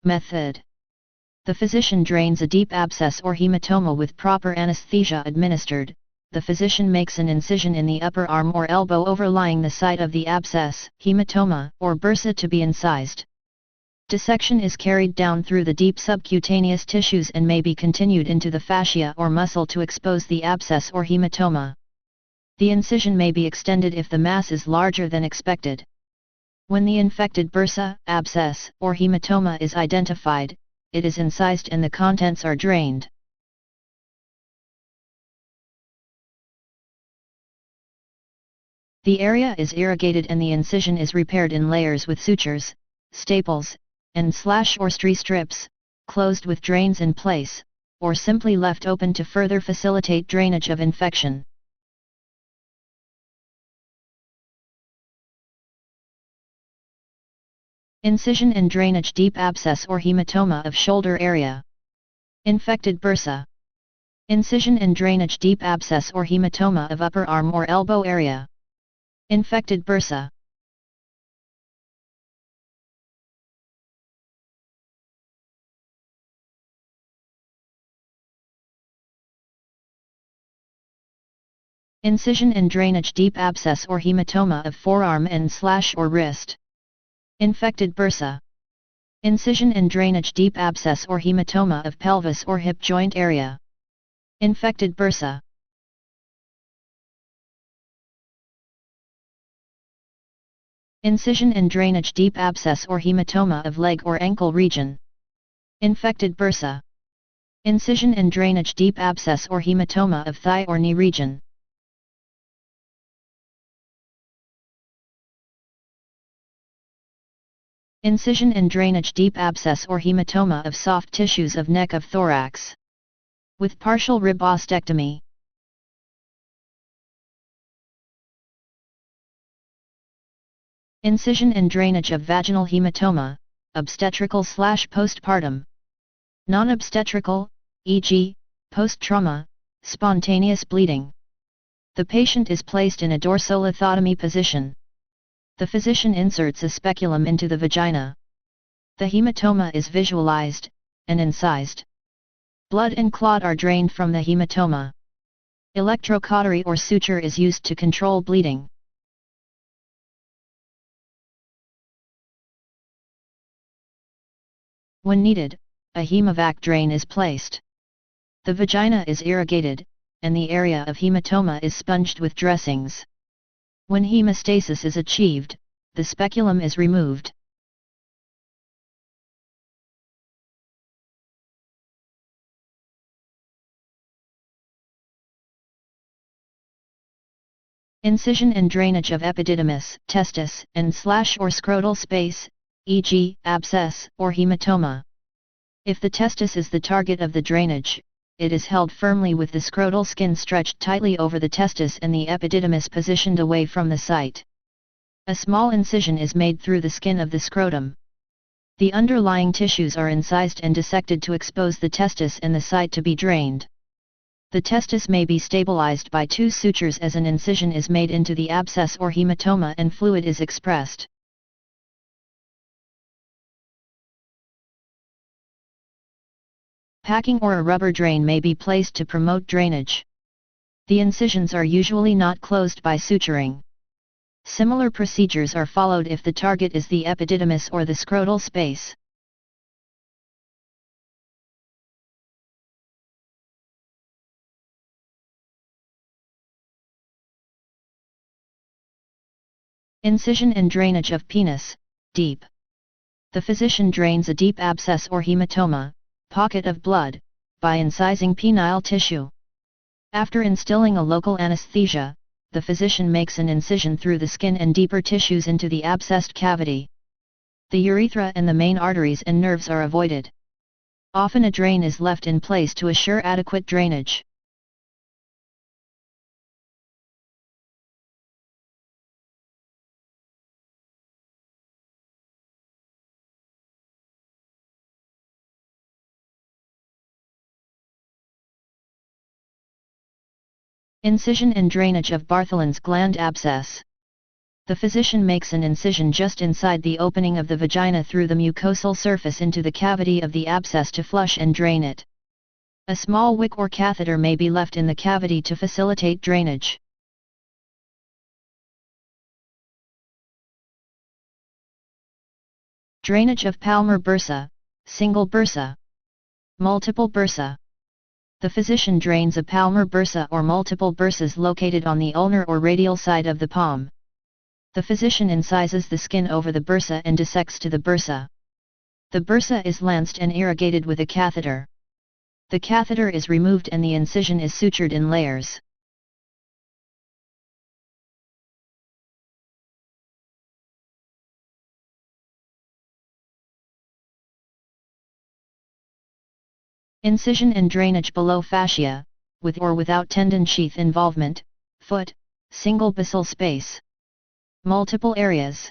Method. The physician drains a deep abscess or hematoma with proper anesthesia administered. The physician makes an incision in the upper arm or elbow overlying the site of the abscess, hematoma, or bursa to be incised. Dissection is carried down through the deep subcutaneous tissues and may be continued into the fascia or muscle to expose the abscess or hematoma. The incision may be extended if the mass is larger than expected. When the infected bursa, abscess, or hematoma is identified, it is incised and the contents are drained. The area is irrigated and the incision is repaired in layers with sutures, staples, and slash or stree strips, closed with drains in place, or simply left open to further facilitate drainage of infection. Incision and drainage deep abscess or hematoma of shoulder area. Infected bursa. Incision and drainage deep abscess or hematoma of upper arm or elbow area. Infected bursa. Incision and drainage deep abscess or hematoma of forearm and slash or wrist. Infected bursa. Incision and drainage deep abscess or hematoma of pelvis or hip joint area. Infected bursa. Incision and drainage deep abscess or hematoma of leg or ankle region. Infected bursa. Incision and drainage deep abscess or hematoma of thigh or knee region. Incision and drainage deep abscess or hematoma of soft tissues of neck of thorax. With partial rib ostectomy. Incision and drainage of vaginal hematoma, obstetrical/postpartum. Non-obstetrical, e.g., post-trauma, spontaneous bleeding. The patient is placed in a dorsolithotomy position. The physician inserts a speculum into the vagina. The hematoma is visualized, and incised. Blood and clot are drained from the hematoma. Electrocautery or suture is used to control bleeding. When needed, a hemovac drain is placed. The vagina is irrigated, and the area of hematoma is sponged with dressings. When hemostasis is achieved, the speculum is removed. Incision and drainage of epididymis, testis, and slash or scrotal space, e.g., abscess or hematoma. If the testis is the target of the drainage, it is held firmly with the scrotal skin stretched tightly over the testis and the epididymis positioned away from the site. A small incision is made through the skin of the scrotum. The underlying tissues are incised and dissected to expose the testis and the site to be drained. The testis may be stabilized by 2 sutures as an incision is made into the abscess or hematoma and fluid is expressed. Packing or a rubber drain may be placed to promote drainage. The incisions are usually not closed by suturing. Similar procedures are followed if the target is the epididymis or the scrotal space. Incision and drainage of penis, deep. The physician drains a deep abscess or hematoma, pocket of blood, by incising penile tissue. After instilling a local anesthesia, the physician makes an incision through the skin and deeper tissues into the abscessed cavity. The urethra and the main arteries and nerves are avoided. Often a drain is left in place to assure adequate drainage. Incision and drainage of Bartholin's gland abscess. The physician makes an incision just inside the opening of the vagina through the mucosal surface into the cavity of the abscess to flush and drain it. A small wick or catheter may be left in the cavity to facilitate drainage. Drainage of Palmar bursa, single bursa, multiple bursa. The physician drains a Palmar bursa or multiple bursas located on the ulnar or radial side of the palm. The physician incises the skin over the bursa and dissects to the bursa. The bursa is lanced and irrigated with a catheter. The catheter is removed and the incision is sutured in layers. Incision and drainage below fascia, with or without tendon sheath involvement, foot, single basilar space. Multiple areas.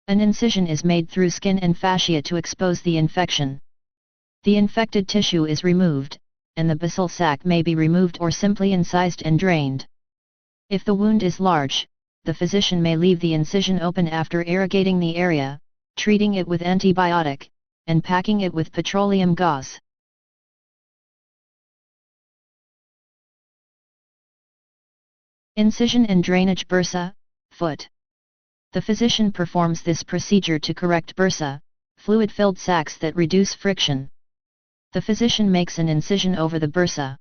An incision is made through skin and fascia to expose the infection. The infected tissue is removed, and the basilar sac may be removed or simply incised and drained. If the wound is large, the physician may leave the incision open after irrigating the area, treating it with antibiotic, and packing it with petroleum gauze. Incision and drainage bursa, foot. The physician performs this procedure to correct bursa, fluid-filled sacs that reduce friction. The physician makes an incision over the bursa.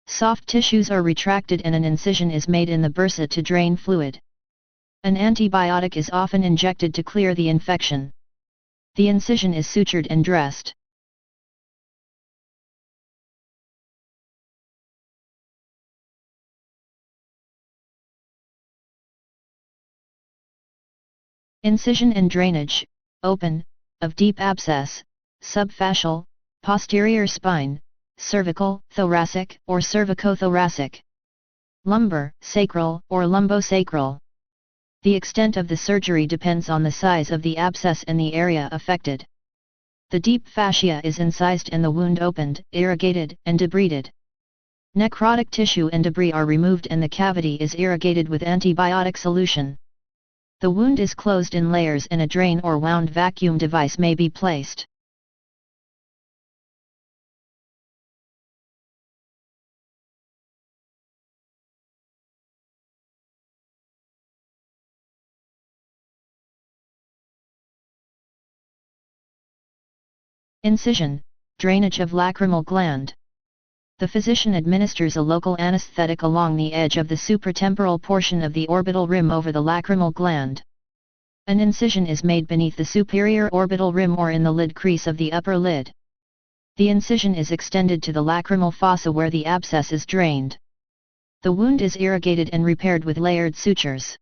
Soft tissues are retracted and an incision is made in the bursa to drain fluid. An antibiotic is often injected to clear the infection. The incision is sutured and dressed. Incision and drainage, open, of deep abscess, subfascial, posterior spine, cervical, thoracic or cervicothoracic. Lumbar, sacral or lumbosacral. The extent of the surgery depends on the size of the abscess and the area affected. The deep fascia is incised and the wound opened, irrigated and debrided. Necrotic tissue and debris are removed and the cavity is irrigated with antibiotic solution. The wound is closed in layers and a drain or wound vacuum device may be placed. Incision, drainage of lacrimal gland. The physician administers a local anesthetic along the edge of the supratemporal portion of the orbital rim over the lacrimal gland. An incision is made beneath the superior orbital rim or in the lid crease of the upper lid. The incision is extended to the lacrimal fossa where the abscess is drained. The wound is irrigated and repaired with layered sutures.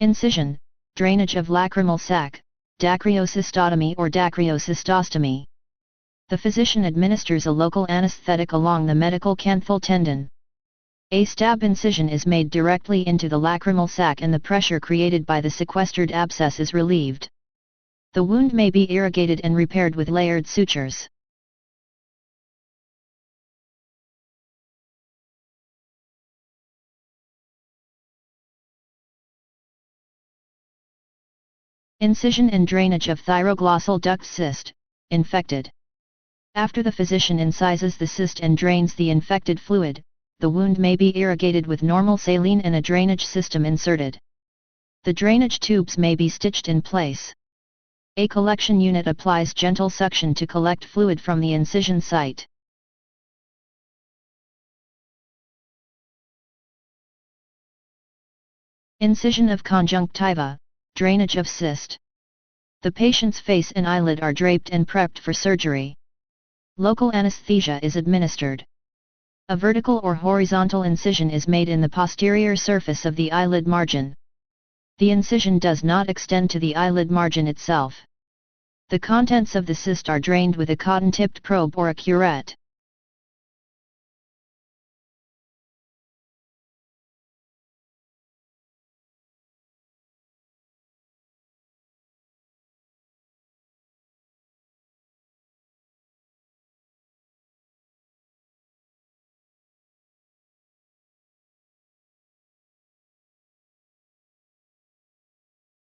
Incision, drainage of lacrimal sac, dacryocystotomy or dacryocystostomy. The physician administers a local anesthetic along the metacarpal tendon. A stab incision is made directly into the lacrimal sac and the pressure created by the sequestered abscess is relieved. The wound may be irrigated and repaired with layered sutures. Incision and drainage of thyroglossal duct cyst, infected. After the physician incises the cyst and drains the infected fluid, the wound may be irrigated with normal saline and a drainage system inserted. The drainage tubes may be stitched in place. A collection unit applies gentle suction to collect fluid from the incision site. Incision of conjunctiva, drainage of cyst. The patient's face and eyelid are draped and prepped for surgery. Local anesthesia is administered. A vertical or horizontal incision is made in the posterior surface of the eyelid margin. The incision does not extend to the eyelid margin itself. The contents of the cyst are drained with a cotton-tipped probe or a curette.